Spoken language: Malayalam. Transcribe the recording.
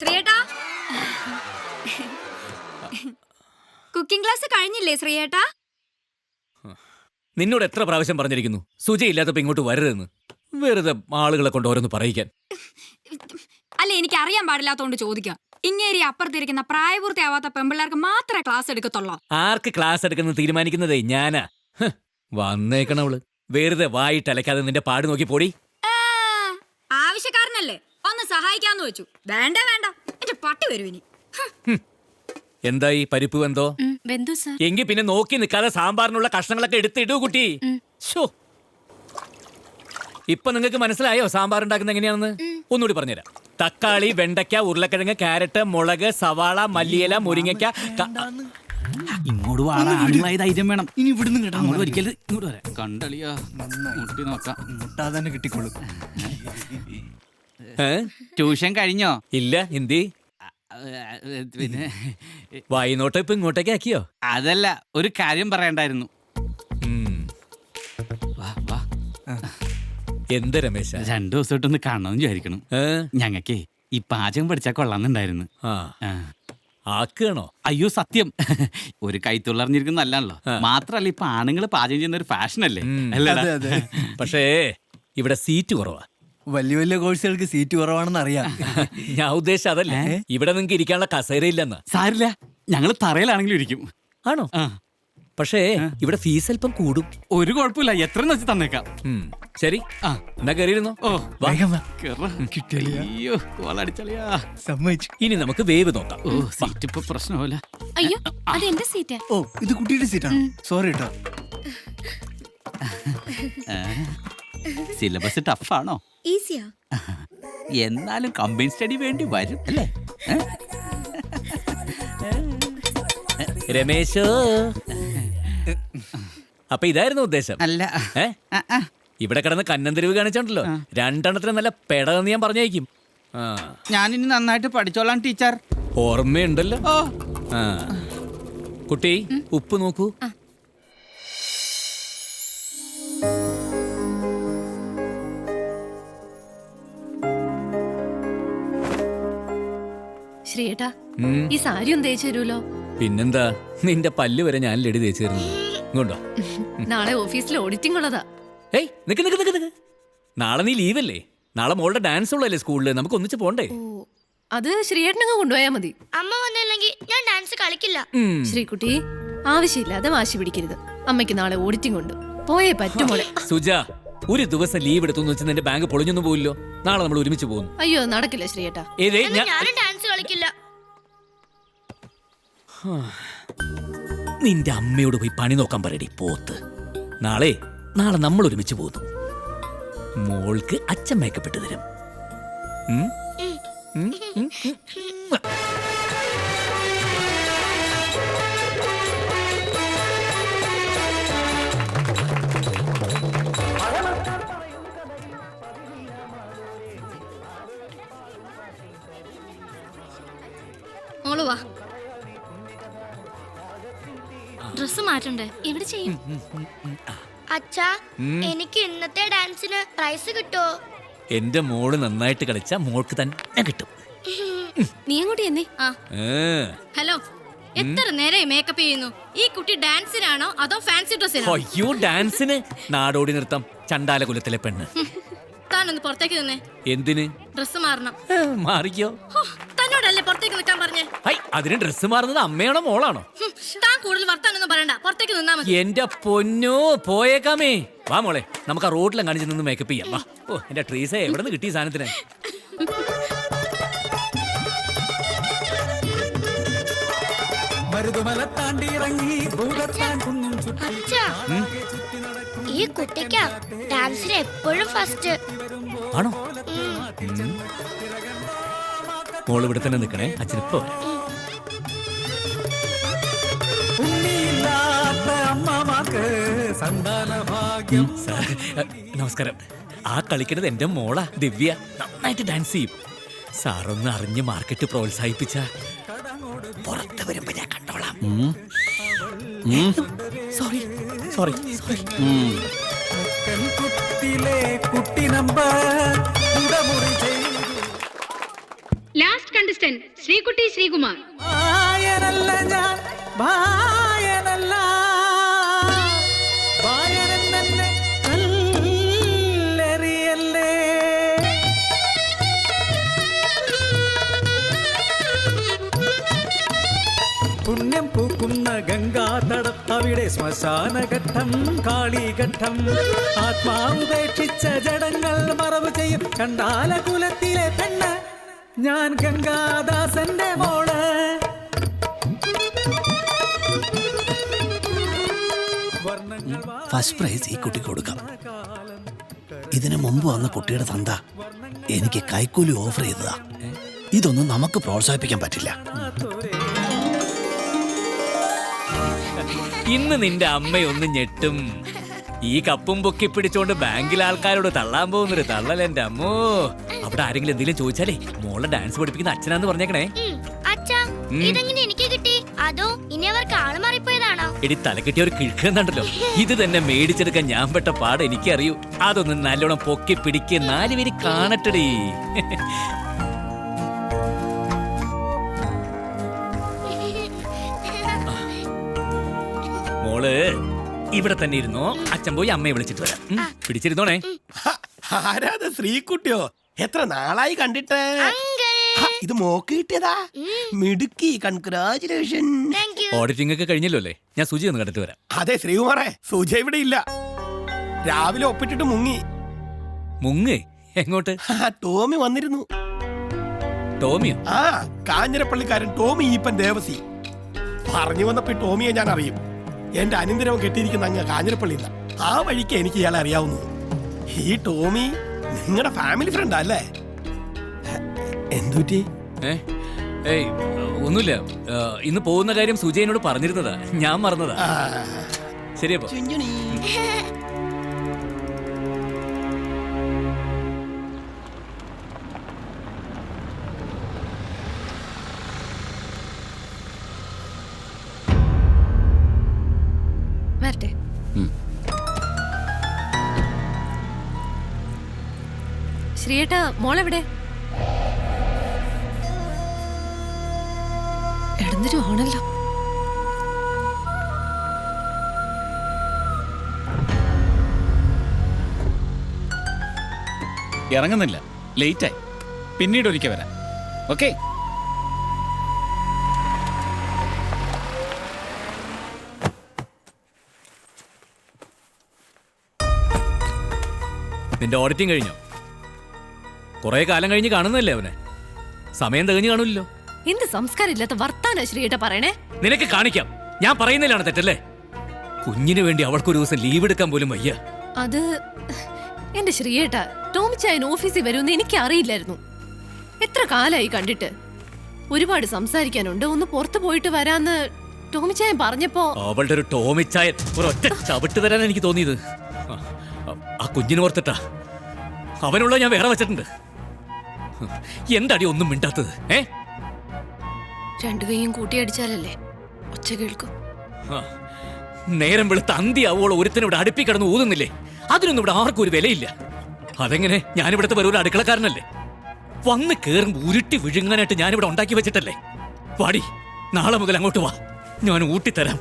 ശ്രീയേട്ടാ, കുക്കിംഗ് ക്ലാസ് കഴിഞ്ഞില്ലേ ശ്രീയേട്ടാ? നിന്നോട് എത്ര പ്രാവശ്യം പറഞ്ഞിരിക്കുന്നു സുജയില്ലാത്തപ്പോ ഇങ്ങോട്ട് വരരുതെന്ന്. വെറുതെ ആളുകളെ കൊണ്ട് ഓരോന്ന് പറയിക്കാൻ. അല്ല, എനിക്ക് അറിയാൻ പാടില്ലാത്തോണ്ട് ചോദിക്കാം. ഇങ്ങേരി അപ്പുറത്തിരിക്കുന്ന പ്രായപൂർത്തിയാവാത്ത പെമ്പിള്ളേർക്ക് മാത്രമേ ക്ലാസ് എടുക്കത്തുള്ളൂ. ആർക്ക് ക്ലാസ് എടുക്കുന്നത് തീരുമാനിക്കുന്നതേ ഞാനാ. വന്നേക്കണവള് വെറുതെ വായിട്ടലക്കാതെ നിന്റെ പാട് നോക്കി പോടി. ആവശ്യക്കാരനല്ലേ, ഒന്ന് സഹായിക്കാന്ന് വെച്ചു. വേണ്ട വേണ്ട, എന്റെ പട്ടി വരും ഇനി. എന്തായി പരിപ്പ് വെന്തോ? എങ്കി പിന്നെ നോക്കി നിൽക്കാതെ സാമ്പാറിനുള്ള കഷ്ണങ്ങളൊക്കെ എടുത്തിടൂ കുട്ടി. ഇപ്പൊ നിങ്ങൾക്ക് മനസ്സിലായോ സാമ്പാർ ഉണ്ടാക്കുന്ന എങ്ങനെയാണെന്ന്? ഒന്നുകൂടി പറഞ്ഞുതരാം. തക്കാളി, വെണ്ടയ്ക്ക, ഉരുളക്കിഴങ്ങ്, ക്യാരറ്റ്, മുളക്, സവാള, മല്ലിയില, മുരിങ്ങയ്ക്ക. ഇങ്ങോട്ട് വാടാ, ധൈര്യം വേണം. ഇനി ഇവിടുന്ന് കേട്ടോ, അങ്ങോട്ട് ഒരിക്കലും ഇങ്ങോട്ട് വരാം. കണ്ടളിയാ, മുട്ടി നോക്കാം. മുട്ടാ തന്നെ കിട്ടിക്കോളൂ. ട്യൂഷൻ കഴിഞ്ഞോ? ഇല്ല. ഹിന്ദി പിന്നെ വായിനോട്ട് ഇപ്പൊ ഇങ്ങോട്ടേക്ക് ആക്കിയോ? അതല്ല, ഒരു കാര്യം പറയണ്ടായിരുന്നു. വാ വാ. എന്ത് രമേശ? 2 ദിവസമായിട്ടൊന്ന് കാണണമെന്ന് വിചാരിക്കണം. ഞങ്ങക്കേ ഈ പാചകം പഠിച്ചാൽ കൊള്ളാന്നുണ്ടായിരുന്നു. ആക്കണോ? അയ്യോ സത്യം, ഒരു കൈത്തൊള്ളറിഞ്ഞിരിക്കുന്ന നല്ലാണല്ലോ. മാത്രല്ല ഇപ്പൊ ആണുങ്ങൾ പാചകം ചെയ്യുന്ന ഒരു ഫാഷനല്ലേ? പക്ഷേ ഇവിടെ സീറ്റ് കുറവാ. വലിയ വലിയ കോഴ്സുകൾക്ക് സീറ്റ് കുറവാണെന്ന് അറിയാം. ഞാൻ ഉദ്ദേശിച്ച അതല്ലേ, ഇവിടെ നിങ്ങൾക്ക് ഇരിക്കാനുള്ള കസേരയില്ലെന്ന്. സാരില്ല, ഞങ്ങള് തറയിലാണെങ്കിലും ഇരിക്കും. ആണോ? പക്ഷേ ഇവിടെ ഫീസ് അല്പം കൂടും. ഒരു കുഴപ്പമില്ല, എത്ര വെച്ച് തന്നേക്കാം. ശരി, എന്നാ കയറിയിരുന്നോ. സമ്മതിച്ചു. ഇനി നമുക്ക് വേവ് നോക്കാം. ഓ, സീറ്റ് ഇപ്പൊ പ്രശ്നമല്ല. അയ്യോ, അത് എന്റെ സീറ്റാ. ഓ, ഇത് കുട്ടിയുടെ സീറ്റാണ്. സോറി കേട്ടോ. സിലബസ് ടഫാണോ? ഈസിയാ. എന്നാലും കമ്പൈൻ സ്റ്റഡി വേണ്ടി വരും അല്ലേ? രമേശോ, അപ്പൊ ഇതായിരുന്നു ഉദ്ദേശം അല്ല? ഇവിടെ കിടന്ന് കന്നന്തിരിവ് കാണിച്ചോണ്ടല്ലോ, 2 എണ്ണത്തിന് നല്ല പെടന്ന് ഞാൻ പറഞ്ഞേക്കും. ഞാനിനി നന്നായിട്ട് പഠിച്ചോളാം ടീച്ചർ. ഓർമ്മയുണ്ടല്ലോ. കുട്ടി, ഉപ്പ് നോക്കൂ. ശ്രീയേട്ടാ, ഈ സാരി ഒന്ന് തേച്ചു തരൂലോ? പിന്നെന്താ, നിന്റെ പല്ല് വരെ ഞാൻ ലഡി തേച്ചു തരുന്നു. ഇങ്ങോട്ടോ. നാളെ ഓഫീസിൽ ഓഡിറ്റിംഗ് ഉള്ളതാ. ഏയ് നിക്ക് നിക്ക് നിക്ക് നിക്ക്. നാളെ നീ ലീവല്ലേ? നാളെ മോളുടെ ഡാൻസ് ഉള്ളല്ലേ സ്കൂളില്, നമുക്ക് ഒന്നിച്ച് പോണ്ടേ? അത് ശ്രീയേട്ടനങ്ങ് കൊണ്ടുപോയാ മതി. അമ്മ വന്നില്ലെങ്കിൽ ഞാൻ ഡാൻസ് കളിക്കില്ല. ശ്രീകുട്ടി, ആവശ്യമില്ലാതെ വാശി പിടിക്കരുത്. അമ്മയ്ക്ക് നാളെ ഓഡിറ്റിംഗ് ഉണ്ട്, പോയേ പറ്റുമോളെ. സുജ, ഒരു ദിവസം ലീവ് എടുത്തു വെച്ച് നിന്റെ ബാങ്ക് പൊളിഞ്ഞൊന്നും പോയില്ലോ. നാളെ നമ്മൾ ഒരുമിച്ച് പോകുന്നു. അയ്യോ നടക്കില്ല ശ്രീയേട്ടാ. ഞാനും ഡാൻസ് കളിക്കില്ല. നിന്റെ അമ്മയോട് പോയി പണി നോക്കാൻ പറയടി പോത്ത്. നാളെ നമ്മൾ ഒരുമിച്ച് പോകുന്നു. മോൾക്ക് അച്ഛൻ മേക്കപ്പ് ഇട്ട് തരും. മോള് വാ, ഡ്രസ് മാറ്റണ്ടേ? എവിടെ ചെയ്യും? അച്ഛാ, എനിക്ക് ഇന്നത്തെ ഡാൻസിന് പ്രൈസ് കിട്ടോ? എന്റെ മോള് നന്നായിട്ട് കളിച്ച മോൾക്ക് തന്നെ കിട്ടും. നീ അങ്ങോട്ട് എന്നേ. ഹലോ, എത്ര നേരമായി മേക്കപ്പ് ചെയ്യുന്നു? ഈ കുട്ടി ഡാൻസിനാണോ അതോ ഫാൻസി ഡ്രസ്സിനാണോ? അയ്യോ, ഡാൻസിന്. നാടോടി നൃത്തം, ചണ്ടാല കുലത്തിലെ പെണ്ണ്. താനൊന്ന് പുറത്തേക്ക് നിന്നേ. എന്തിന്? ഡ്രസ് മാറണം. മാറിക്കോ. തന്നോടല്ലേ പുറത്തേക്ക് നിൽക്കാൻ പറഞ്ഞേ? അതിന് ഡ്രസ് മാറുന്നത് അമ്മയാണോ മോളാണോ? താൻ കൂടുതൽ വർത്താനൊന്നും പറയണ്ട, പുറത്തേക്ക് നിന്നാ മതി. എന്റെ പൊന്നോ, പോയേക്കാമേ. വാ മോളെ, നമുക്ക് ആ റോഡിലും കാണിച്ച് നിന്ന് മേക്കപ്പ് ചെയ്യാം. വാ. ഓ, എന്റെ ട്രീസേ എവിടെ നിന്ന് കിട്ടിയ സാധനത്തിന്? ഈ കുട്ടിക്കാ ഡാൻസിന് എപ്പോഴും ഫസ്റ്റ്. ആണോ? മോള് ഇവിടെ തന്നെ നിൽക്കണേ, അച്ഛനിപ്പോ വരാം. നമസ്കാരം. ആ കളിക്കുന്നത് എന്റെ മോളാ ദിവ്യ. നന്നായിട്ട് ഡാൻസ് ചെയ്യും. സാറൊന്ന് അറിഞ്ഞ് മാർക്കറ്റ് പ്രോത്സാഹിപ്പിച്ച പുറത്ത് വരുമ്പോ ഞാൻ കണ്ടോളാം. Sorry sorry sorry. ലാസ്റ്റ് കണ്ട അസിസ്റ്റന്റ് ശ്രീകുട്ടി ശ്രീകുമാർ. പുണ്യം പൂക്കുന്ന ഗംഗാതടത്തവിടെ ശ്മശാനഘട്ടം കാളിഘട്ടം. ആത്മാവുപേക്ഷിച്ച ജഡങ്ങൾ മറവ് ചെയ്യും കണ്ടാല കുലത്തിലെ പെണ്ണ് ഞാൻ ഗംഗാദാസന്റെ മോള്. ഫസ്റ്റ് പ്രൈസ് ഈ കുട്ടിക്ക് കൊടുക്കാം. ഇതിനു മുമ്പ് വന്ന കുട്ടിയുടെ തന്ത എനിക്ക് കൈക്കൂലി ഓഫർ ചെയ്തതാ. ഇതൊന്നും നമുക്ക് പ്രോത്സാഹിപ്പിക്കാൻ പറ്റില്ല. ഇന്ന് നിന്റെ അമ്മയൊന്ന് ഞെട്ടും. ഈ കപ്പും പൊക്കി പിടിച്ചോണ്ട് ബാങ്കിലെ ആൾക്കാരോട് തള്ളാൻ പോകുന്നൊരു തള്ളൽ എന്റെ അമ്മോ. അവിടെ ആരെങ്കിലും എന്തെങ്കിലും ചോദിച്ചാലേ മോളെ ഡാൻസ് പഠിപ്പിക്കുന്ന അച്ഛനാന്ന് പറഞ്ഞേക്കണേ. അച്ഛാ ഇതെങ്ങനെ എനിക്ക് കിട്ടി? അതോ ഇനി അവർക്ക് ആള് മാറിപ്പോയതാണോ? എടി തലക്കെട്ടിയ ഒരു കിഴക്കുന്നുണ്ടല്ലോ, ഇത് തന്നെ മേടിച്ചെടുക്കാൻ ഞാൻ പെട്ട പാട് എനിക്കറിയൂ. അതൊന്ന് നല്ലോണം പൊക്കി പിടിക്ക്, 4 പേര് കാണട്ടടി. മോള് ഇവിടെ തന്നെ ഇരുന്നോ, അച്ഛൻ പോയി അമ്മയെ വിളിച്ചിട്ട് വരാം. പിടിച്ചിരുന്നോണേ. ആരാത്? ശ്രീകുട്ടിയോ? എത്ര നാളായി കണ്ടിട്ട്. ഇത് മോക്ക് കിട്ടിയതാ? മിടുക്കി, കൺഗ്രാചുലേഷൻ. ഓഡിറ്റിംഗ് ഒക്കെ കഴിഞ്ഞല്ലോ അല്ലേ? ഞാൻ സുജി ഒന്ന് കണ്ടിട്ട് വരാം. അതെ ശ്രീകുമാറേ, സുജ ഇവിടെ ഇല്ല. രാവിലെ ഒപ്പിട്ടിട്ട് മുങ്ങി. മുങ്ങ്? എങ്ങോട്ട്? ടോമി വന്നിരുന്നു. ടോമിയോ? ആ, കാഞ്ഞിരപ്പള്ളിക്കാരൻ ടോമി ഈപ്പൻ ദേവസി. പറഞ്ഞു വന്നപ്പോ ടോമിയെ ഞാൻ അറിയും. എന്റെ അനന്തരവൻ കെട്ടിയിരിക്കുന്ന അങ്ങ് കാഞ്ഞിരപ്പള്ളിയില്ല. ആ വഴിക്ക് എനിക്ക് ഇയാളെ അറിയാവുന്നത്. ഈ ടോമി നിങ്ങളുടെ ഫാമിലി ഫ്രണ്ടാ അല്ലേ? എന്തുറ്റി? ഏയ് ഒന്നുമില്ല. ഇന്ന് പോകുന്ന കാര്യം സുജയനോട് പറഞ്ഞിരുന്നതാ, ഞാൻ മറന്നതാ. ശരിയപ്പോ വരട്ടെ. ശ്രീയേട്ടാ, മോളെവിടെ? ഇടന്നിരുവാണല്ലോ. ഇറങ്ങുന്നില്ല, ലേറ്റായി. പിന്നീട് ഒരിക്കൽ വരാം. ഓക്കെ. നിന്റെ ഓഡിറ്റിംഗ് കഴിഞ്ഞോ? കുറെ കാലം കഴിഞ്ഞ് കാണുന്നല്ലേ അവനെ. സമയം തികഞ്ഞു കാണൂല്ലോ. എന്ത് സംസ്കാരം ഇല്ലാത്ത വർത്താന ശ്രീയേട്ടാ പറയണേ. നിനക്ക് കാണിക്കാം, ഞാൻ പറയുന്നതിലാണ് തെറ്റല്ലേ? കുഞ്ഞിന് വേണ്ടി അവൾക്കൊരു ദിവസം ലീവ് എടുക്കാൻ പോലും വയ്യ. അത് എന്റെ ശ്രീയേട്ടാ, ടോമിച്ചായൻ ഓഫീസിൽ വരുമെന്ന് എനിക്ക് അറിയില്ലായിരുന്നു. എത്ര കാലായി കണ്ടിട്ട്. ഒരുപാട് സംസാരിക്കാനുണ്ട്, ഒന്ന് പുറത്തു പോയിട്ട് വരാന്ന് ടോമിച്ചായൻ പറഞ്ഞപ്പോ. അവളുടെ ഒരു ടോമിച്ചായൻ ഒരൊറ്റ ചവിട്ട് തരാൻ എനിക്ക് തോന്നിയത്. ആ കുഞ്ഞിന് ഓർത്തിട്ടാ. അവനുള്ള ഞാൻ വേറെ വെച്ചിട്ടുണ്ട്. എന്താടി ഒന്നും മിണ്ടാത്തത്? രണ്ടു കൈയും കൂട്ടിയടിച്ചാലല്ലേ ഒച്ച കേൾക്കും. നേരം വെളുത്ത് അന്തിയാവോളം ഒരുത്തനും ഇവിടെ അടുപ്പി കിടന്ന് ഊതുന്നില്ലേ? അതിനൊന്നും ഇവിടെ ആർക്കും ഒരു വിലയില്ല. അതെങ്ങനെ? ഞാനിവിടുത്തെ വെറും അടുക്കളക്കാരനല്ലേ? വന്ന് കേറുമ്പോ ഉരുട്ടി വിഴുങ്ങാനായിട്ട് ഞാനിവിടെ ഉണ്ടാക്കി വെച്ചിട്ടല്ലേ? വാടി, നാളെ മുതൽ അങ്ങോട്ട് വാ, ഞാൻ ഊട്ടിത്തരാം.